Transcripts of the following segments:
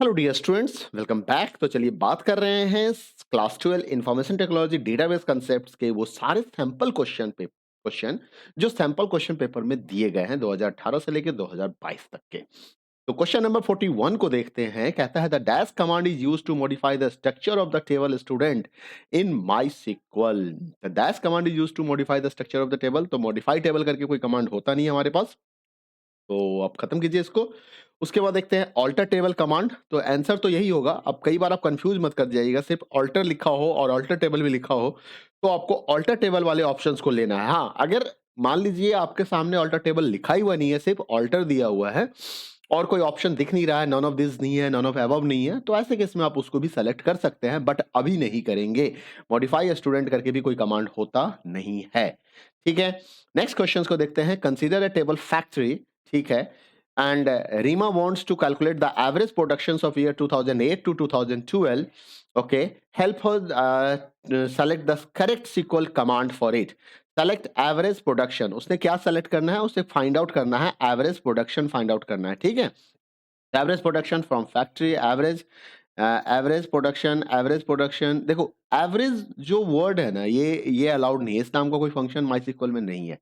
Hello dear students, welcome back. तो चलिए बात कर रहे हैं class 12 information technology database concepts के वो सारे सैंपल क्वेश्चन जो सैंपल क्वेश्चन पेपर में दिए गए हैं 2018 से लेकर 2022 तक के। तो क्वेश्चन नंबर 41 को देखते हैं। कहता है the dash command is used to modify the structure of the table student in MySQL. The dash command is used to modify the structure of the table. तो मॉडिफाई टेबल करके कोई command होता नहीं है हमारे पास, तो आप खत्म कीजिए इसको। उसके बाद देखते हैं ऑल्टर टेबल कमांड। तो आंसर तो यही होगा। अब कई बार आप कंफ्यूज मत कर जाइएगा, सिर्फ ऑल्टर लिखा हो और ऑल्टर टेबल भी लिखा हो तो आपको ऑल्टर टेबल वाले ऑप्शंस को लेना है। हाँ, अगर मान लीजिए आपके सामने ऑल्टर टेबल लिखा ही हुआ नहीं है, सिर्फ ऑल्टर दिया हुआ है और कोई ऑप्शन दिख नहीं रहा है, नॉन ऑफ दिस नहीं है, नॉन ऑफ अबव नहीं है, तो ऐसे केस में आप उसको भी सेलेक्ट कर सकते हैं, बट अभी नहीं करेंगे। मॉडिफाई स्टूडेंट करके भी कोई कमांड होता नहीं है। ठीक है, नेक्स्ट क्वेश्चन को देखते हैं। कंसीडर अ टेबल फैक्ट्री, ठीक है, and Rima wants to calculate the average productions of year 2008 to 2012. Okay, help her select the correct SQL command for it. Select average production, उसने क्या सेलेक्ट करना है? उसे फाइंड आउट करना है, average production find out करना है। ठीक है, average production from factory, average production. देखो, एवरेज जो वर्ड है ना, ये अलाउड नहीं है, इस नाम का कोई फंक्शन माइस्क्ल में नहीं है।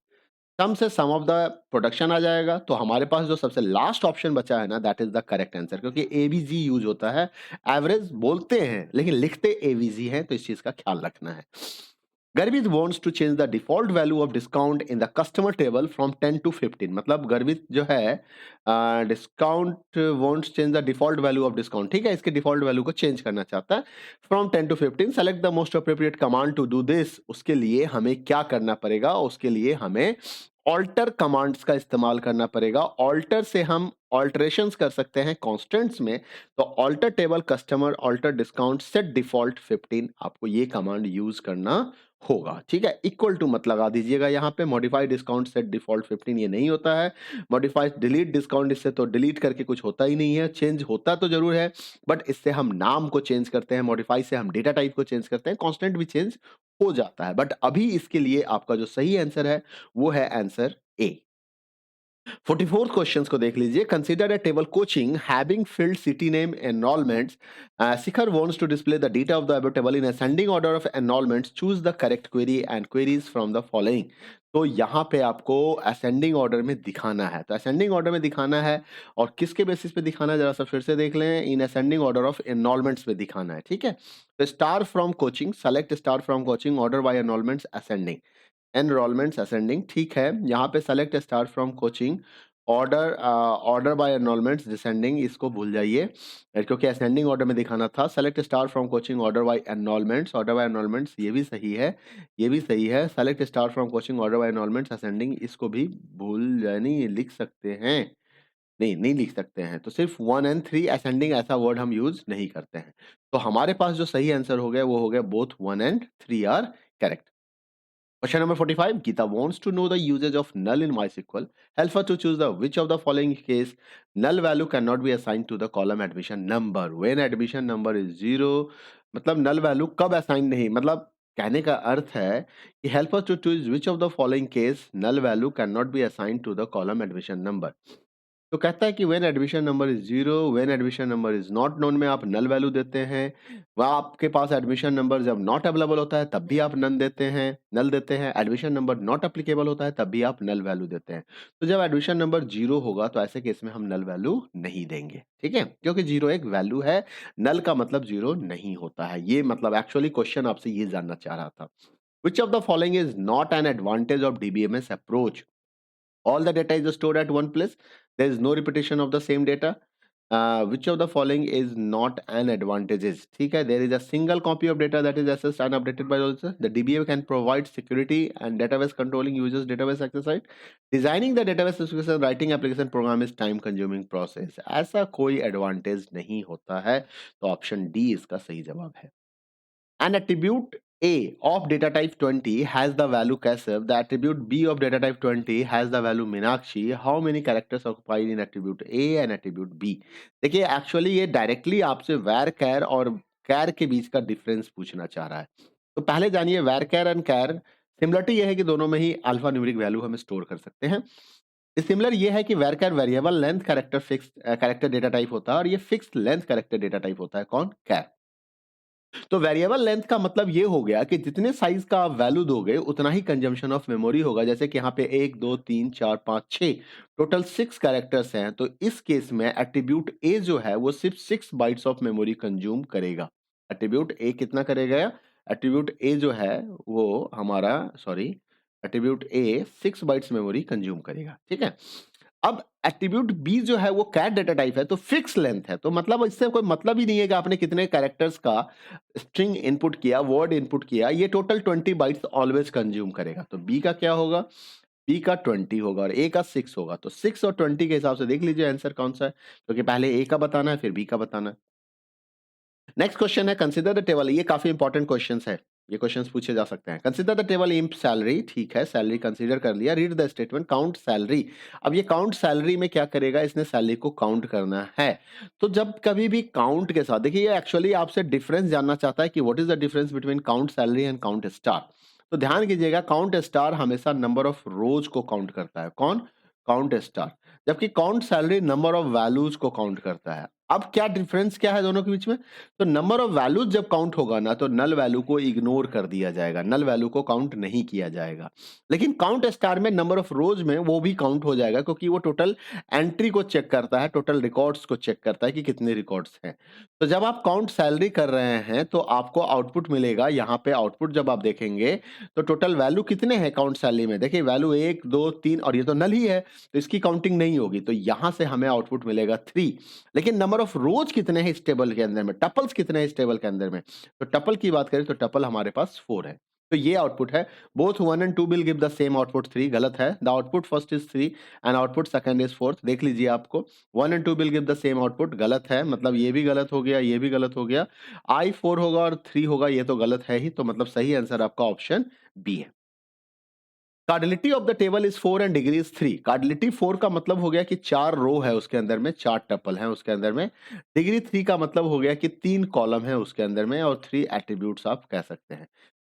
सम से सम ऑफ द प्रोडक्शन आ जाएगा, तो हमारे पास जो सबसे लास्ट ऑप्शन बचा है ना, that is the correct answer, क्योंकि एवीजी यूज होता है। एवरेज बोलते हैं लेकिन लिखते एवीजी है, तो इस चीज का ख्याल रखना है। गर्वित wants to change the default value of discount in the customer table from 10 to 15। मतलब गर्वित जो है discount wants change the default value of discount, ठीक है, इसके डिफॉल्ट वैल्यू को चेंज करना चाहता है from 10 to 15। Select the most appropriate command to do this. उसके लिए हमें क्या करना पड़ेगा? उसके लिए हमें ऑल्टर कमांड्स का इस्तेमाल करना पड़ेगा। ऑल्टर से हम ऑल्टरेशंस कर सकते हैं कॉन्स्टेंट्स में। तो alter table customer alter discount set default 15, आपको ये कमांड यूज करना होगा। ठीक है, इक्वल टू मत लगा दीजिएगा यहाँ पे। मॉडिफाई डिस्काउंट सेट डिफॉल्ट 15 ये नहीं होता है। मॉडिफाई डिलीट डिस्काउंट, इससे तो डिलीट करके कुछ होता ही नहीं है, चेंज होता तो जरूर है बट इससे हम नाम को चेंज करते हैं। मॉडिफाई से हम डेटा टाइप को चेंज करते हैं, कांस्टेंट भी चेंज हो जाता है। बट अभी इसके लिए आपका जो सही आंसर है वो है आंसर ए। 44th क्वेश्चन को देख लीजिए। Consider a table coaching having field city name enrolments. Shikhar wants to display the data of the above table in ascending order of enrolments. Choose the correct query and queries from the following. तो यहाँ पे आपको ascending order में दिखाना है। तो ascending order में दिखाना है और किसके बेसिस पे दिखाना है जरा सा फिर से देख लें। इन असेंडिंग ऑर्डर ऑफ एनरोलमेंट्स पे दिखाना है। ठीक है, तो star from coaching, select star from coaching, order by enrolments ascending, enrolments ascending. ठीक है, यहाँ पे select star from coaching, order by enrolments descending, इसको भूल जाइए क्योंकि असेंडिंग ऑर्डर में दिखाना था। Select star from coaching, order by enrolments, order by enrolments ये भी सही है, ये भी सही है। Select star from coaching, order by enrolments ascending, इसको भी भूल नहीं, लिख सकते हैं, नहीं नहीं लिख सकते हैं। तो सिर्फ 1 एंड 3 असेंडिंग ऐसा वर्ड हम यूज नहीं करते हैं। तो हमारे पास जो सही आंसर हो गया वो हो गया both 1 and 3 are correct. Question number 45. Geeta wants to know the usage of null in MySQL. Help her to choose the which of the following case null value cannot be assigned to the column admission number when admission number is 0। मतलब null value कब assign नहीं, मतलब कहने का अर्थ है कि help us to choose which of the following case null value cannot be assigned to the column admission number। तो कहता है कि when admission number is zero, when admission number is not known में आप नल वैल्यू देते हैं। वह आपके पास एडमिशन नंबर जब नॉट अवेलेबल होता है तब भी आप नन देते हैं, नल देते हैं। एडमिशन नंबर नॉट अप्लीकेबल होता है तब भी आप नल वैल्यू देते हैं। तो जब एडमिशन नंबर जीरो होगा तो ऐसे केस में हम नल वैल्यू नहीं देंगे। ठीक है, क्योंकि जीरो एक वैल्यू है, नल का मतलब जीरो नहीं होता है। ये मतलब एक्चुअली क्वेश्चन आपसे ये जानना चाह रहा था। Which of the following is not an advantage of DBMS approach? All the data is stored at one place, there is no repetition of the same data। Which of the following is not an advantages? ठीक है, there is a single copy of data that is accessed and updated by the user। The DBA can provide security and database controlling users database access right। Designing the database application, writing application program is time consuming process। ऐसा कोई advantage नहीं होता है, तो option D इसका सही जवाब है। An attribute A of data type 20 has the value Kasav. The attribute B of data type 20 has the value Meenakshi. How many characters occupied in attribute A and attribute B? देखिए, actually ये directly आपसे वैर कैर और कैर के बीच का difference पूछना चाह रहा है। तो पहले जानिए वैर कैर एंड कैर। सिमिलरिटी ये है कि दोनों में ही अल्फा न्यूमेरिक वैल्यू हम स्टोर कर सकते हैं। सिमिलर ये है कि varchar variable length character character data type होता है और ये fixed length character data type होता है। कौन? char। तो वेरिएबल लेंथ का मतलब ये हो गया कि जितने साइज का आप वैल्यू दोगे उतना ही कंजम्पशन ऑफ मेमोरी होगा। जैसे कि यहाँ पे 1 2 3 4 5 6 टोटल 6 कैरेक्टर्स हैं, तो इस केस में एट्रीब्यूट ए जो है वो सिर्फ 6 बाइट्स ऑफ मेमोरी कंज्यूम करेगा। एट्रीब्यूट ए कितना करेगा? एट्रीब्यूट ए जो है वो हमारा सॉरी एट्रीब्यूट ए 6 बाइट्स मेमोरी कंज्यूम करेगा। ठीक है। अब एट्रीब्यूट बी जो है वो कैर डेटा टाइप है, तो फिक्स लेंथ है, तो मतलब इससे कोई मतलब ही नहीं है कि आपने कितने कैरेक्टर्स का स्ट्रिंग इनपुट किया, वर्ड इनपुट किया, ये टोटल 20 बाइट्स ऑलवेज कंज्यूम करेगा। तो बी का क्या होगा? बी का 20 होगा और ए का 6 होगा। तो 6 और 20 के हिसाब से देख लीजिए आंसर कौन सा है, क्योंकि पहले ए का बताना है फिर बी का बताना है। नेक्स्ट क्वेश्चन है कंसीडर द टेबल। ये काफी इंपॉर्टेंट क्वेश्चंस है, ये क्वेश्चंस पूछे जा सकते हैं। कंसीडर द टेबल इंप सैलरी, ठीक है, सैलरी कंसीडर कर लिया। Read the statement count salary. अब ये काउंट सैलरी में क्या करेगा? इसने सैलरी को काउंट करना है। तो जब कभी भी काउंट के साथ देखिए, ये एक्चुअली आपसे डिफरेंस जानना चाहता है कि what is the difference between count salary and count star. तो ध्यान कीजिएगा, काउंट स्टार हमेशा नंबर ऑफ रोज को काउंट करता है। कौन? Count star. जबकि count salary number of values को काउंट करता है। अब क्या डिफरेंस क्या है दोनों के बीच में? तो नंबर ऑफ वैल्यूज जब काउंट होगा ना, तो नल वैल्यू को इग्नोर कर दिया जाएगा, नल वैल्यू को काउंट नहीं किया जाएगा। लेकिन काउंट स्टार में नंबर ऑफ रोज में वो भी काउंट हो जाएगा, क्योंकि वो टोटल एंट्री को चेक करता है, टोटल रिकॉर्ड्स को चेक करता है कि कितने रिकॉर्ड्स हैं। तो जब आप काउंट सैलरी कर रहे हैं तो आपको आउटपुट मिलेगा। यहाँ पे आउटपुट जब आप देखेंगे तो टोटल वैल्यू कितने हैं काउंट सैलरी में? देखिए वैल्यू 1 2 3 और ये तो नल ही है, तो इसकी काउंटिंग नहीं होगी। तो यहाँ से हमें आउटपुट मिलेगा 3। लेकिन नंबर ऑफ रोज कितने हैं इस टेबल के अंदर में, टपल्स कितने हैं इस टेबल के अंदर में? तो टपल की बात करें तो टपल हमारे पास 4 है। तो ये आउटपुट है। Both 1 and 2 will give the same output 3, गलत है। The output first is 3 and output second is 4। देख लीजिए आपको 1 and 2 will give the same output, गलत है। मतलब ये भी गलत हो गया, ये भी गलत हो गया। आई 4 होगा और 3 होगा, ये तो गलत है ही। तो मतलब सही आंसर आपका ऑप्शन बी है। Cardinality of the table is 4 and degree is 3। Cardinality 4 का मतलब हो गया कि 4 रो है उसके अंदर में, 4 टपल हैं उसके अंदर में। डिग्री 3 का मतलब हो गया कि 3 कॉलम है उसके अंदर में और 3 एट्रीब्यूट्स आप कह सकते हैं।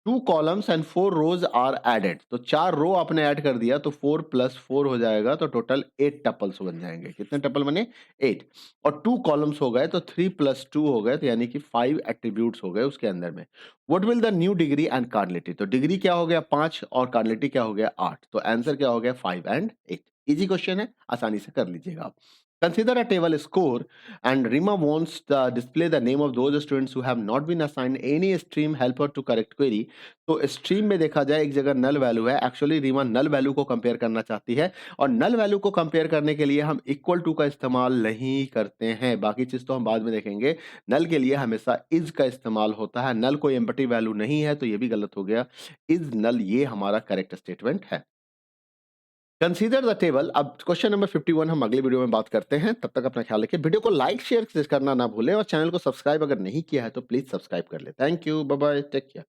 2 columns and 4 rows are added. तो 4 रो आपने ऐड कर दिया तो 4 प्लस 4 हो जाएगा, तो टोटल 8 टपल्स बन जाएंगे। कितने टपल बने? 8। और 2 कॉलम्स हो गए तो 3 प्लस 2 हो गए, तो यानी कि 5 एट्रीब्यूट्स हो गए उसके अंदर में। What will the new degree and cardinality? तो डिग्री क्या हो गया? 5 और कार्डिलिटी क्या हो गया? 8। तो आंसर क्या हो गया? 5 एंड 8। इजी क्वेश्चन है, आसानी से कर लीजिएगा आप। Consider a table score and Rima wants to display the name of those students who have not been assigned any stream helper to correct query। तो स्ट्रीम में देखा जाए एक जगह नल वैल्यू है, एक्चुअली रीमा नल वैल्यू को compare करना चाहती है और नल वैल्यू को कंपेयर करने के लिए हम इक्वल टू का इस्तेमाल नहीं करते हैं। बाकी चीज तो हम बाद में देखेंगे। नल के लिए हमेशा इज का इस्तेमाल होता है। नल कोई एम्पटी वैल्यू नहीं है, तो ये भी गलत हो गया। इज नल ये हमारा करेक्ट स्टेटमेंट है। Consider the table. अब क्वेश्चन नंबर 51 हम अगले वीडियो में बात करते हैं। तब तक अपना ख्याल रखिए। वीडियो को लाइक शेयर करना ना भूलें और चैनल को सब्सक्राइब अगर नहीं किया है तो प्लीज सब्सक्राइब कर ले। Thank you, bye bye, take care.